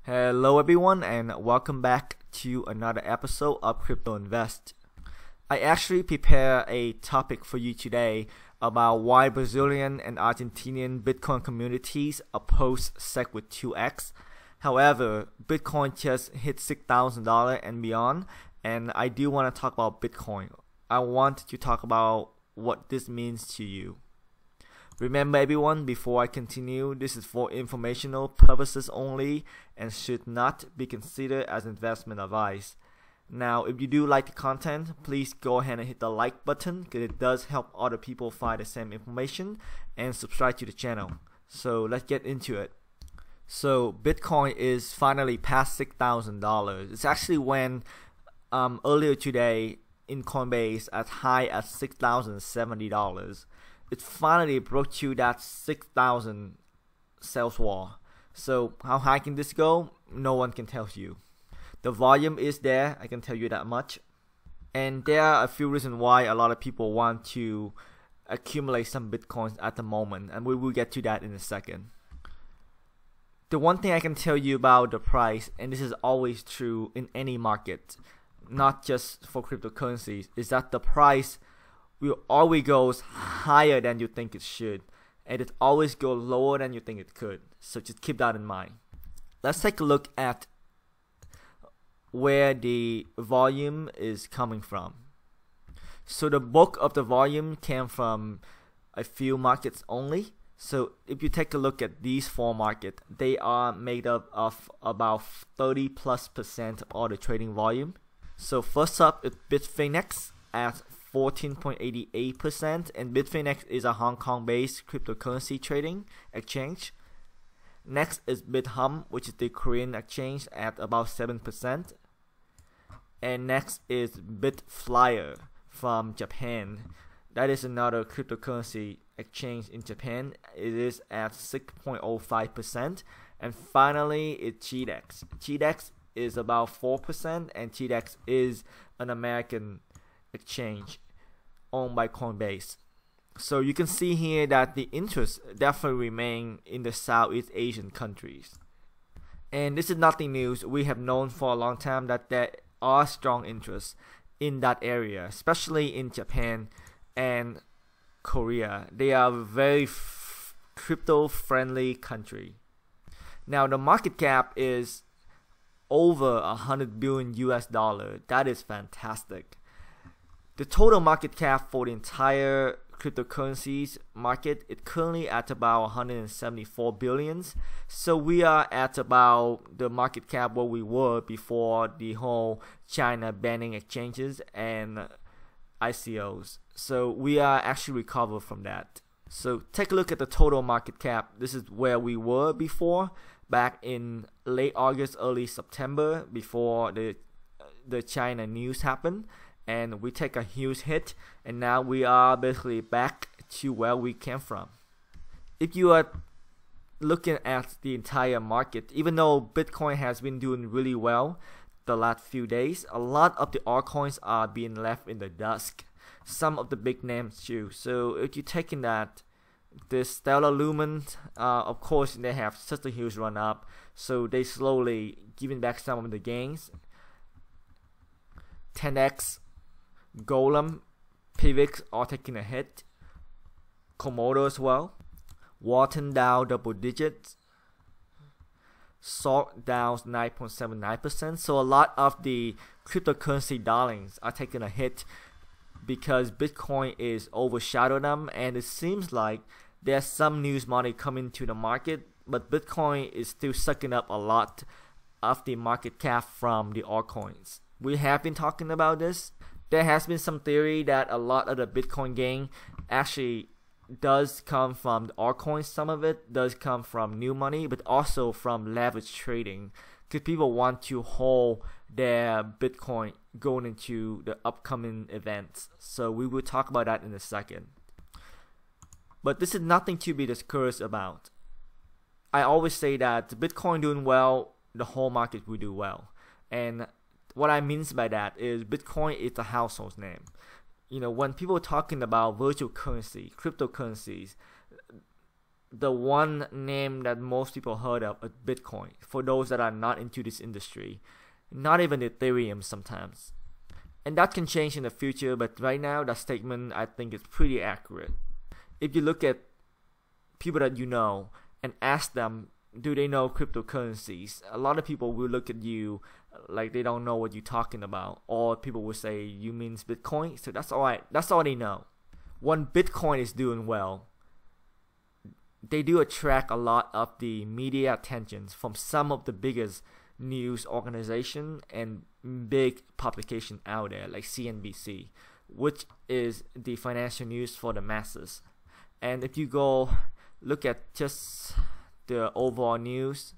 Hello everyone and welcome back to another episode of Crypto Invest. I actually prepare a topic for you today about why Brazilian and Argentinian Bitcoin communities oppose SEC with 2x. However, Bitcoin just hit $6,000 and beyond, and I do want to talk about Bitcoin. I want to talk about what this means to you. Remember everyone, before I continue, this is for informational purposes only and should not be considered as investment advice. Now, if you do like the content, please go ahead and hit the like button because it does help other people find the same information, and subscribe to the channel. So let's get into it. So Bitcoin is finally past $6,000. It's actually when earlier today in Coinbase as high as $6,070. It finally broke through that 6,000 sales wall. So how high can this go? No one can tell you. The volume is there, I can tell you that much. And there are a few reasons why a lot of people want to accumulate some Bitcoins at the moment, and we will get to that in a second. The one thing I can tell you about the price, and this is always true in any market, not just for cryptocurrencies, is that the price will always goes higher than you think it should, and it always goes lower than you think it could. So just keep that in mind. Let's take a look at where the volume is coming from. So the bulk of the volume came from a few markets only. So if you take a look at these four markets, they are made up of about 30+% of all the trading volume. So first up is Bitfinex at 14.88%, and Bitfinex is a Hong Kong-based cryptocurrency trading exchange. Next is BitHum, which is the Korean exchange, at about 7%. And next is Bitflyer from Japan. That is another cryptocurrency exchange in Japan. It is at 6.05%. And finally, it's GIAO. GIAO is about 4%, and GIAO is an American exchange owned by Coinbase. So you can see here that the interest definitely remain in the Southeast Asian countries. And this is nothing new. We have known for a long time that there are strong interests in that area, especially in Japan and Korea. They are a very crypto friendly country. Now the market cap is over 100 billion US dollar. That is fantastic. The total market cap for the entire cryptocurrencies market is currently at about 174 billions. So we are at about the market cap where we were before the whole China banning exchanges and ICOs. So we are actually recovered from that. So take a look at the total market cap. This is where we were before, back in late August, early September, before the China news happened. And we take a huge hit, and now we are basically back to where we came from. If you are looking at the entire market, even though Bitcoin has been doing really well the last few days, a lot of the altcoins are being left in the dust. Some of the big names too. So if you're taking that, the Stellar Lumen, of course they have such a huge run up, so they slowly giving back some of the gains. 10x, Golem, Pivx are taking a hit. Komodo as well. Walton down double digits. Salt down 9.79%. So a lot of the cryptocurrency darlings are taking a hit because Bitcoin is overshadowing them, and it seems like there's some news money coming to the market, but Bitcoin is still sucking up a lot of the market cap from the altcoins. We have been talking about this. There has been some theory that a lot of the Bitcoin gain actually does come from the altcoins. Some of it does come from new money, but also from leverage trading, because people want to hold their Bitcoin going into the upcoming events. So we will talk about that in a second. But this is nothing to be discouraged about. I always say that Bitcoin doing well, the whole market will do well. And what I mean by that is Bitcoin is a household name. You know, when people are talking about virtual currency, cryptocurrencies, the one name that most people heard of is Bitcoin, for those that are not into this industry. Not even Ethereum sometimes. And that can change in the future, but right now that statement I think is pretty accurate. If you look at people that you know and ask them, do they know cryptocurrencies? A lot of people will look at you like they don't know what you're talking about, or people will say, you mean Bitcoin? So that's alright. That's all they know. When Bitcoin is doing well, they do attract a lot of the media attentions from some of the biggest news organization and big publication out there, like CNBC, which is the financial news for the masses. And if you go look at just the overall news,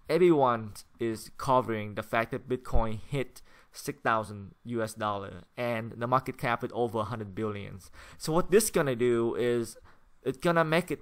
everyone is covering the fact that Bitcoin hit 6,000 US dollar and the market cap is over 100 billions. So what this gonna do is it's gonna make it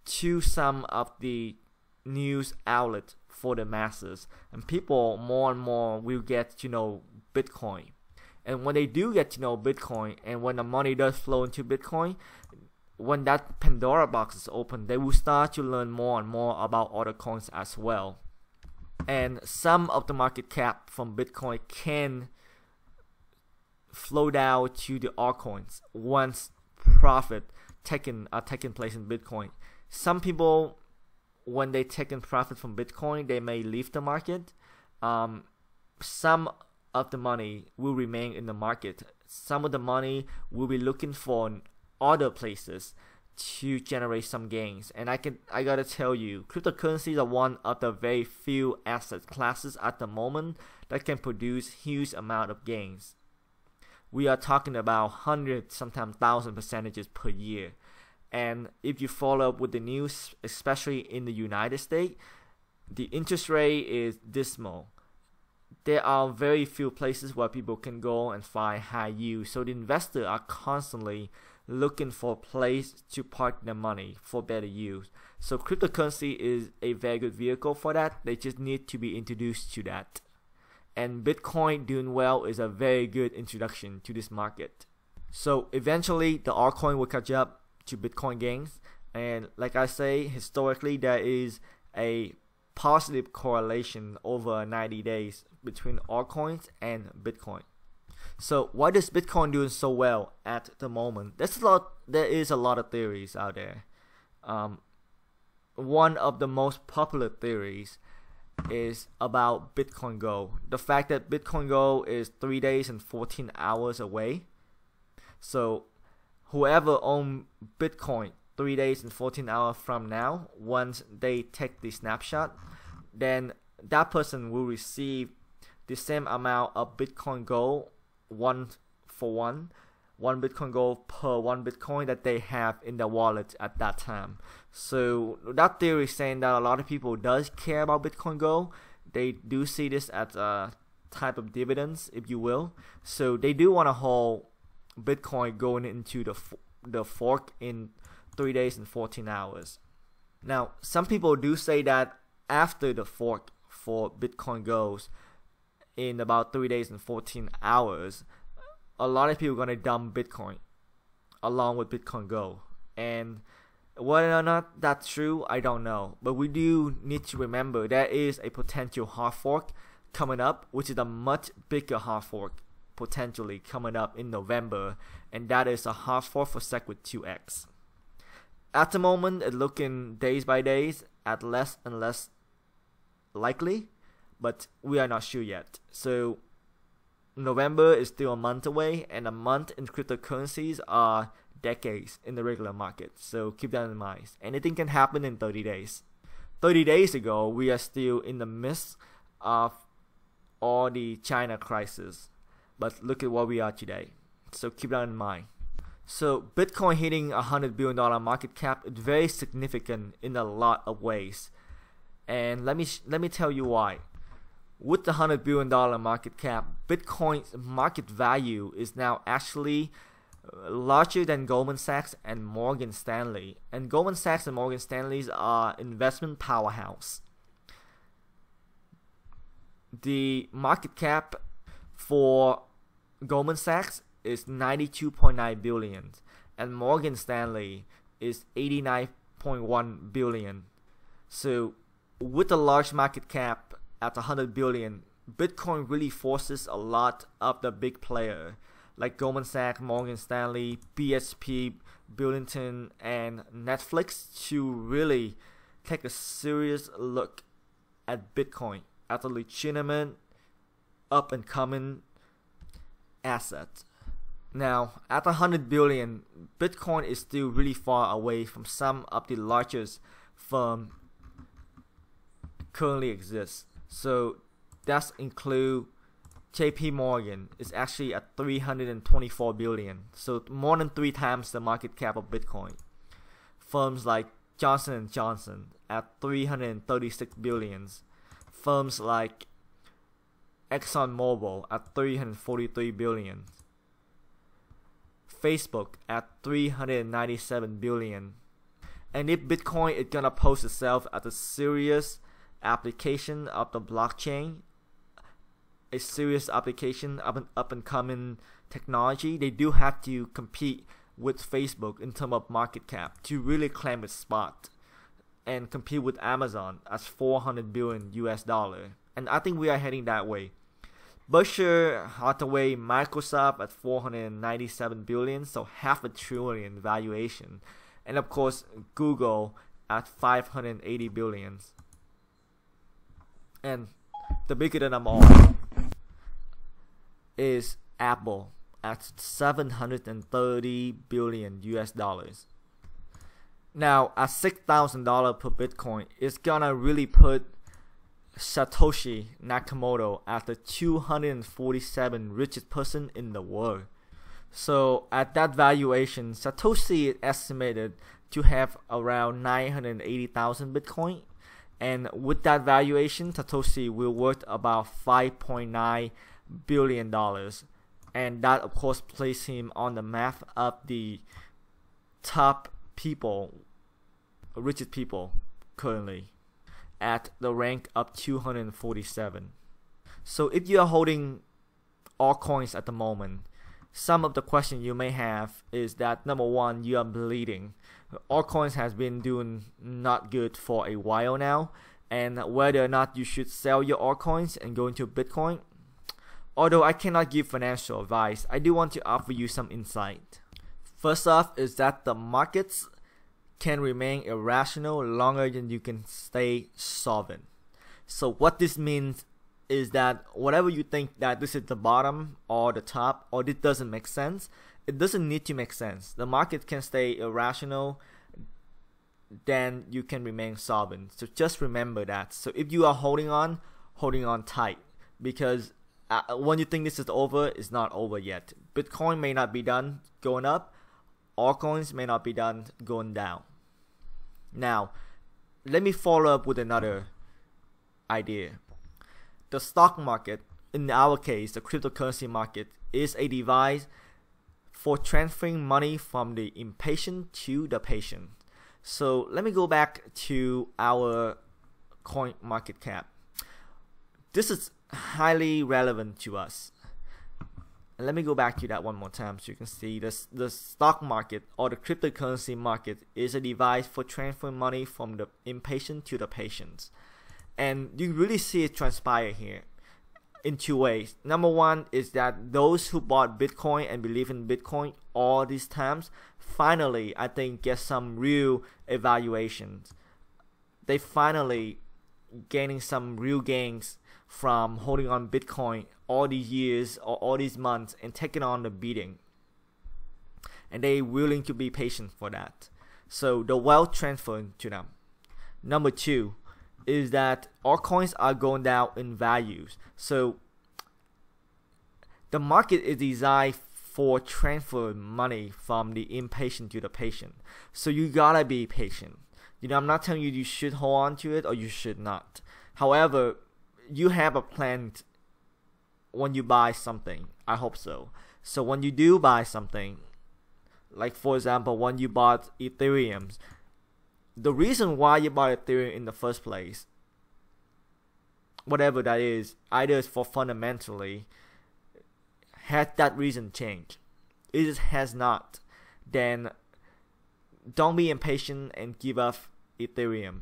to some of the news outlet for the masses, and people more and more will get to know Bitcoin. And when they do get to know Bitcoin, and when the money does flow into Bitcoin, when that Pandora box is open, they will start to learn more and more about other coins as well. And some of the market cap from Bitcoin can flow down to the altcoins once profit taken place in Bitcoin. Some people, when they take in profit from Bitcoin, they may leave the market. Some of the money will remain in the market. Some of the money will be looking for other places to generate some gains. And I gotta tell you, cryptocurrencies are one of the very few asset classes at the moment that can produce huge amount of gains. We are talking about hundreds, sometimes 1,000% per year. And if you follow up with the news, especially in the United States, the interest rate is dismal. There are very few places where people can go and find high yield. So the investors are constantly looking for a place to park their money for better yield. So cryptocurrency is a very good vehicle for that. They just need to be introduced to that. And Bitcoin doing well is a very good introduction to this market. So eventually the altcoin will catch up to Bitcoin gains, and like I say, historically there is a positive correlation over 90 days between altcoins and Bitcoin. So why is Bitcoin doing so well at the moment? There is a lot of theories out there. One of the most popular theories is about Bitcoin Go. The fact that Bitcoin Go is 3 days and 14 hours away. So whoever owns Bitcoin 3 days and 14 hours from now, once they take the snapshot, then that person will receive the same amount of Bitcoin Gold, one Bitcoin Gold per 1 Bitcoin that they have in their wallet at that time. So that theory is saying that a lot of people does care about Bitcoin Gold. They do see this as a type of dividends, if you will. So they do want to hold Bitcoin going into the fork in 3 days and 14 hours. Now, some people do say that after the fork for Bitcoin goes in about 3 days and 14 hours, a lot of people are going to dump Bitcoin along with Bitcoin Go. And whether or not that's true, I don't know. But we do need to remember there is a potential hard fork coming up, which is a much bigger hard fork potentially coming up in November, and that is a hard fork for SegWit2x. At the moment, it's looking days by days at less and less likely, but we are not sure yet. So November is still a month away, and a month in cryptocurrencies are decades in the regular market. So keep that in mind. Anything can happen in 30 days. 30 days ago, we are still in the midst of all the China crisis. But look at where we are today. So keep that in mind. So Bitcoin hitting $100 billion market cap is very significant in a lot of ways. And let me tell you why. With the $100 billion market cap, Bitcoin's market value is now actually larger than Goldman Sachs and Morgan Stanley. And Goldman Sachs and Morgan Stanley are investment powerhouse. The market cap for Goldman Sachs is $92.9 billion, and Morgan Stanley is $89 5.1 billion. So with a large market cap at 100 billion, Bitcoin really forces a lot of the big player like Goldman Sachs, Morgan Stanley, BHP, Billington, and Netflix to really take a serious look at Bitcoin as a legitimate, up and coming asset. Now, at 100 billion, Bitcoin is still really far away from some of the largest firms currently exist. So that include JP Morgan is actually at 324 billion, so more than 3 times the market cap of Bitcoin. Firms like Johnson & Johnson at 336 billions. Firms like ExxonMobil at 343 billion. Facebook at 397 billion. And if Bitcoin is gonna pose itself as a serious application of the blockchain, a serious application of an up and coming technology, they do have to compete with Facebook in terms of market cap to really claim its spot and compete with Amazon as 400 billion US dollar. And I think we are heading that way. Berkshire Hathaway, Microsoft at 497 billion, so $500 billion valuation. And of course, Google at 580 billions. And the bigger than them all is Apple at 730 billion US dollars. Now, at $6,000 per Bitcoin, it's gonna really put Satoshi Nakamoto as the 247 richest person in the world. So at that valuation, Satoshi is estimated to have around 980,000 Bitcoin, and with that valuation, Satoshi will worth about $5.9 billion, and that of course places him on the map of the top people, richest people currently, at the rank of 247. So if you are holding altcoins at the moment, some of the questions you may have is that, number one, you are bleeding. Altcoins has been doing not good for a while now, and whether or not you should sell your altcoins and go into Bitcoin. Although I cannot give financial advice, I do want to offer you some insight. First off is that the markets can remain irrational longer than you can stay solvent. So what this means is that whatever you think that this is the bottom or the top or this doesn't make sense, it doesn't need to make sense. The market can stay irrational, then you can remain solvent. So just remember that. So if you are holding on tight, because when you think this is over, it's not over yet. Bitcoin may not be done going up, altcoins may not be done going down. Now, let me follow up with another idea. The stock market, in our case, the cryptocurrency market, is a device for transferring money from the impatient to the patient. So let me go back to our coin market cap. This is highly relevant to us. And let me go back to that one more time so you can see this. The stock market or the cryptocurrency market is a device for transferring money from the impatient to the patient. And you really see it transpire here in 2 ways. Number one is that those who bought Bitcoin and believe in Bitcoin all these times finally, I think, get some real evaluations. They finally gaining some real gains from holding on Bitcoin all these years or all these months and taking on the beating. And they willing to be patient for that. So the wealth transferred to them. Number two is that altcoins are going down in values. So the market is designed for transfer money from the impatient to the patient. So you gotta be patient. I'm not telling you should hold on to it or you should not. However, you have a plan when you buy something. I hope so. So when you do buy something, like for example, when you bought Ethereum, the reason why you bought Ethereum in the first place, whatever that is, either it's for fundamentally, had that reason changed? If it has not, then don't be impatient and give up Ethereum,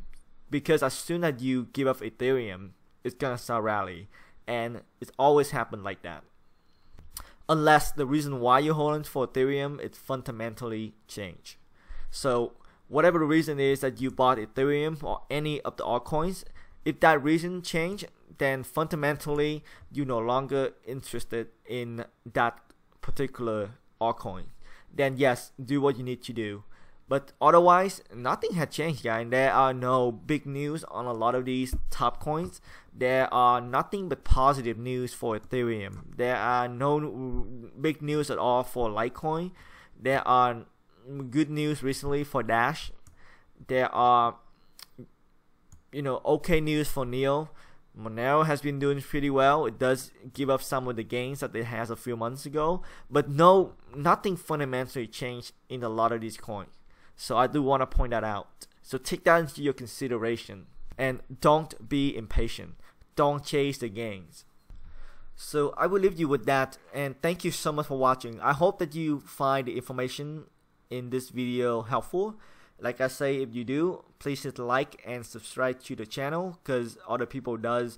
because as soon as you give up Ethereum, it's gonna start rally, and it's always happened like that. Unless the reason why you're holding for Ethereum is fundamentally changed. So whatever the reason is that you bought Ethereum or any of the altcoins, if that reason changed, then fundamentally you're no longer interested in that particular altcoin. Then yes, do what you need to do. But otherwise, nothing had changed, guys. There are no big news on a lot of these top coins. There are nothing but positive news for Ethereum. There are no big news at all for Litecoin. There are good news recently for Dash. There are, okay news for Neo. Monero has been doing pretty well. It does give up some of the gains that it has a few months ago, but nothing fundamentally changed in a lot of these coins. So I do want to point that out. So take that into your consideration, and don't be impatient. Don't chase the gains. So I will leave you with that, and thank you so much for watching. I hope that you find the information in this video helpful. Like I say, if you do, please hit like and subscribe to the channel, because other people does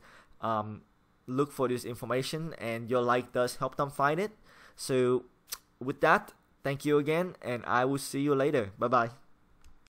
look for this information, and your like does help them find it. So with that, thank you again, and I will see you later. Bye bye.